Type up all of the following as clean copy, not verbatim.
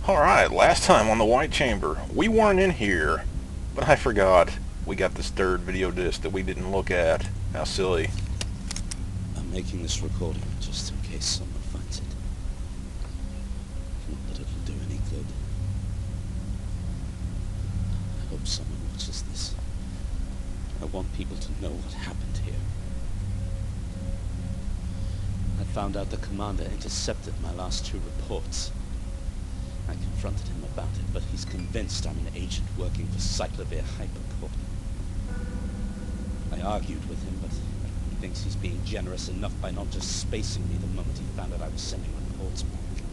Alright, last time on the White Chamber, we weren't in here, but I forgot. We got this third video disc that we didn't look at. How silly. I'm making this recording just in case someone finds it. Not that it'll do any good. I hope someone watches this. I want people to know what happened here. I found out the commander intercepted my last 2 reports. I confronted him about it, but he's convinced I'm an agent working for Cyclovir Hypercorp. I argued with him, but he thinks he's being generous enough by not just spacing me the moment he found out I was sending reports back.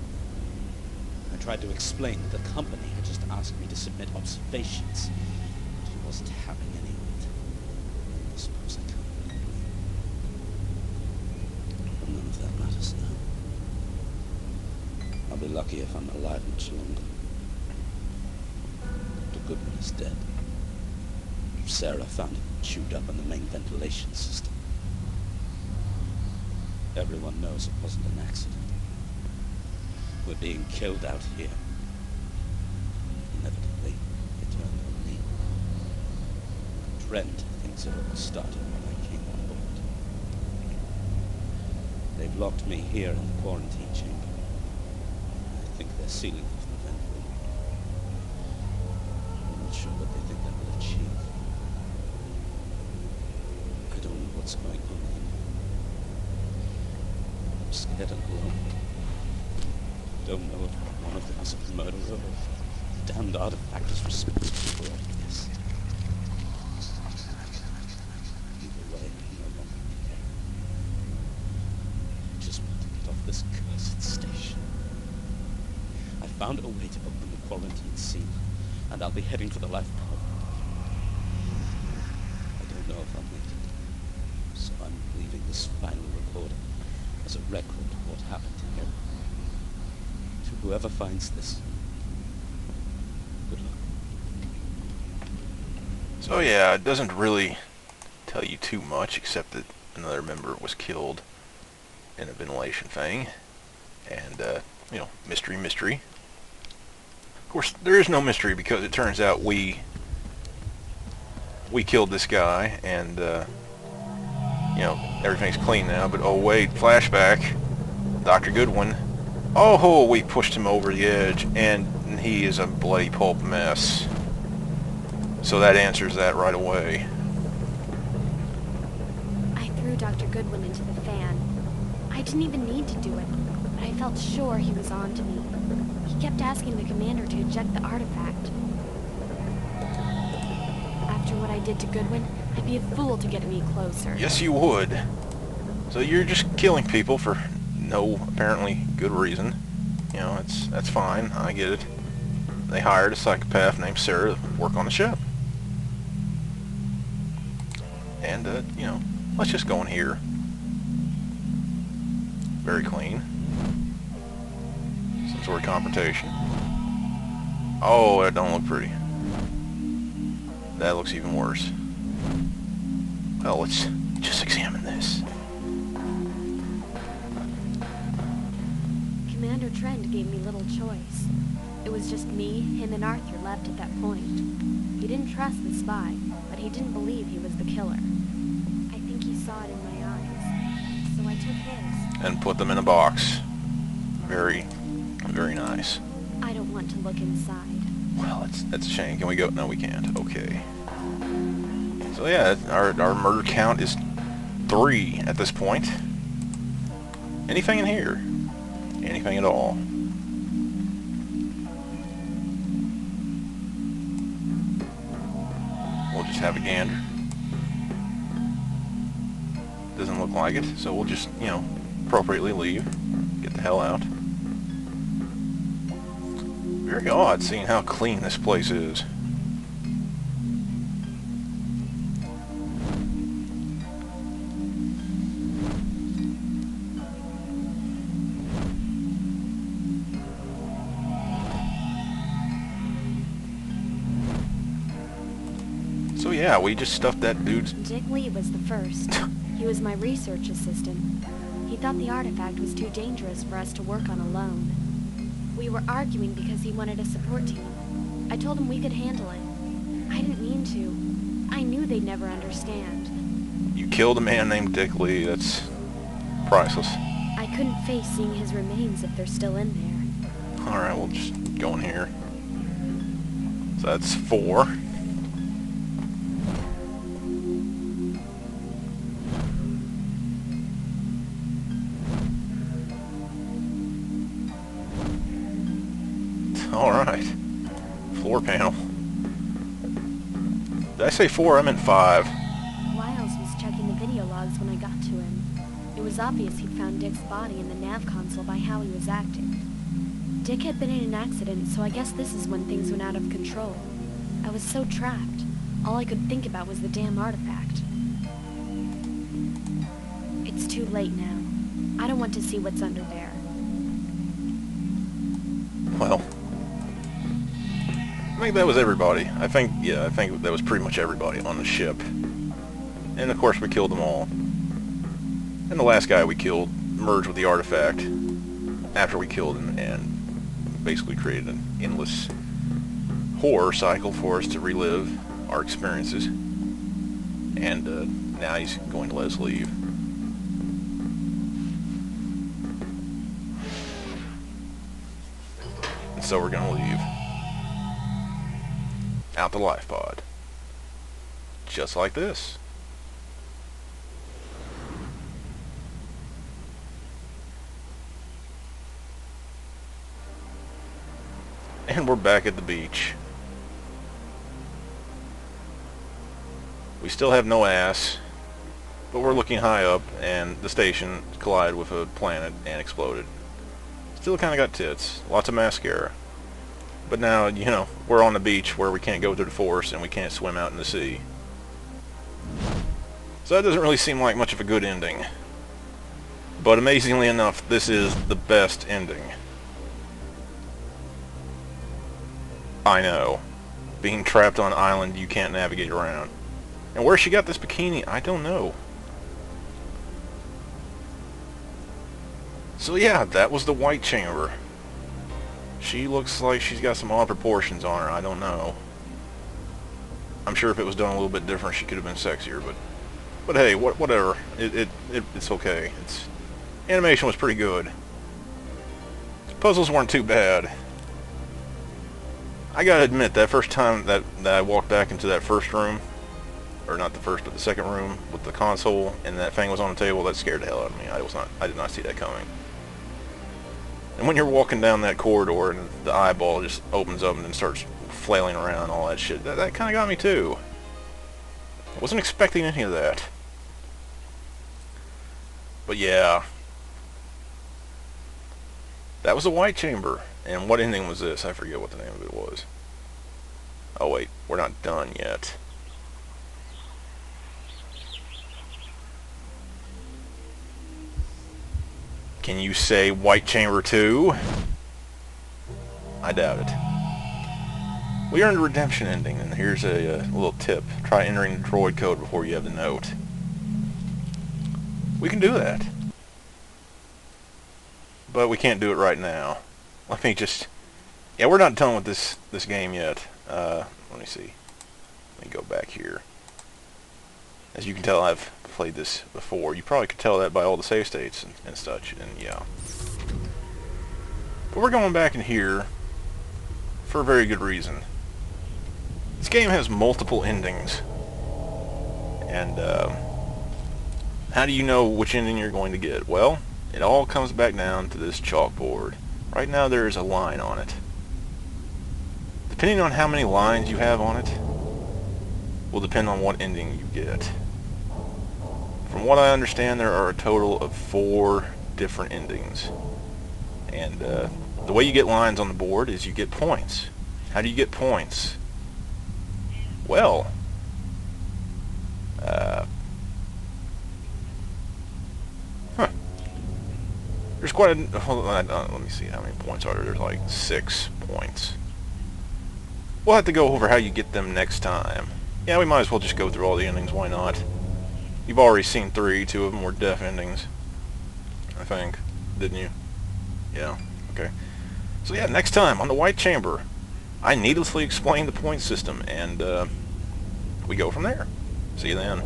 I tried to explain that the company had just asked me to submit observations, but he wasn't having any of it. I suppose I can't believe it. But none of that matters now. I'll be lucky if I'm alive much longer. Dr. Goodwin is dead. Sarah found him chewed up in the main ventilation system. Everyone knows it wasn't an accident. We're being killed out here. Inevitably, it turned on me. Trent thinks it all started when I came on board. They've locked me here in the quarantine chamber. I think they're sealing off the vent room. I'm not sure what they think that will achieve. I don't know what's going on anymore. I'm scared and alone. I don't know if one of them is a murderer or a damned artifact is responsible for all of this. Either way, I no longer care. I just want to get off this cursed station. I found a way to open the quarantine seal, and I'll be heading for the life pod. I don't know if I'll make it, so I'm leaving this final recording as a record of what happened here. To whoever finds this, good luck. So yeah, it doesn't really tell you too much, except that another member was killed in a ventilation thing. And, mystery. Of course, there is no mystery because it turns out we killed this guy, and, everything's clean now. But, oh wait, flashback. Dr. Goodwin. Oh, we pushed him over the edge, and he is a bloody pulp mess. So that answers that right away. I threw Dr. Goodwin into the fan. I didn't even need to do it, but I felt sure he was on to me. He kept asking the commander to eject the artifact. After what I did to Goodwin, I'd be a fool to get any closer. Yes, you would. So you're just killing people for no apparently good reason. That's fine. I get it. They hired a psychopath named Sarah to work on the ship. And, let's just go in here. Very clean. Some sort of confrontation. Oh, that don't look pretty. That looks even worse. Well, let's just examine this. Commander Trent gave me little choice. It was just me, him, and Arthur left at that point. He didn't trust the spy, but he didn't believe he was the killer. I think he saw it in my eyes, so I took his. And put them in a box. Very, very nice. I don't want to look inside. Well, that's a shame. Can we go? No, we can't. Okay. So yeah, our murder count is 3 at this point. Anything in here? Anything at all? We'll just have a gander. Doesn't look like it, so we'll just, appropriately leave. Get the hell out. Very odd seeing how clean this place is. So yeah, we just stuffed that dude's... Dick Lee was the first. He was my research assistant. He thought the artifact was too dangerous for us to work on alone. We We were arguing because he wanted a support team. I told him we could handle it. I didn't mean to. I knew they'd never understand. You killed a man named Dick Lee. That's priceless. I couldn't face seeing his remains if they're still in there. Alright, we'll just go in here. So that's 4. Alright. Floor panel. Did I say 4? I meant 5. Wiles was checking the video logs when I got to him. It was obvious he'd found Dick's body in the nav console by how he was acting. Dick had been in an accident, so I guess this is when things went out of control. I was so trapped. All I could think about was the damn artifact. It's too late now. I don't want to see what's under there. Well, I think that was everybody. I think that was pretty much everybody on the ship. And of course we killed them all. And the last guy we killed merged with the artifact after we killed him and basically created an endless horror cycle for us to relive our experiences. And now he's going to let us leave. And so we're going to leave. Out the life pod. Just like this. And we're back at the beach. We still have no ass, but we're looking high up, and the station collided with a planet and exploded. Still kind of got tits, lots of mascara. But now, you know, we're on the beach where we can't go through the forest and we can't swim out in the sea. So that doesn't really seem like much of a good ending. But amazingly enough, this is the best ending. I know. Being trapped on an island you can't navigate around. And where she got this bikini, I don't know. So yeah, that was the White Chamber. She looks like she's got some odd proportions on her, I don't know. I'm sure if it was done a little bit different she could have been sexier, but hey, whatever. It's okay. Animation was pretty good. Puzzles weren't too bad. I gotta admit, that first time that I walked back into that first room, or not the first, but the second room with the console, and that thing was on the table, that scared the hell out of me. I did not see that coming. And when you're walking down that corridor and the eyeball just opens up and then starts flailing around and all that shit, that kind of got me too. I wasn't expecting any of that. But yeah. That was the White Chamber. And what ending was this? I forget what the name of it was. Oh wait, we're not done yet. Can you say White Chamber 2? I doubt it. We earned a redemption ending, and here's a little tip. Try entering the droid code before you have the note. We can do that. But we can't do it right now. Let me just... Yeah, we're not done with this game yet. Let me see. Let me go back here. As you can tell, I've played this before. You probably could tell that by all the save states and such, and yeah. But we're going back in here for a very good reason. This game has multiple endings. And, how do you know which ending you're going to get? Well, it all comes back down to this chalkboard. Right now there is a line on it. Depending on how many lines you have on it, will depend on what ending you get. From what I understand, there are a total of 4 different endings. And the way you get lines on the board is you get points. How do you get points? Well, there's quite a... Hold on, let me see how many points are there. There's like 6 points. We'll have to go over how you get them next time. Yeah, we might as well just go through all the endings. Why not? You've already seen 3. 2 of them were death endings, I think. Didn't you? Yeah. Okay. So yeah, next time on the White Chamber, I needlessly explain the point system, and we go from there. See you then.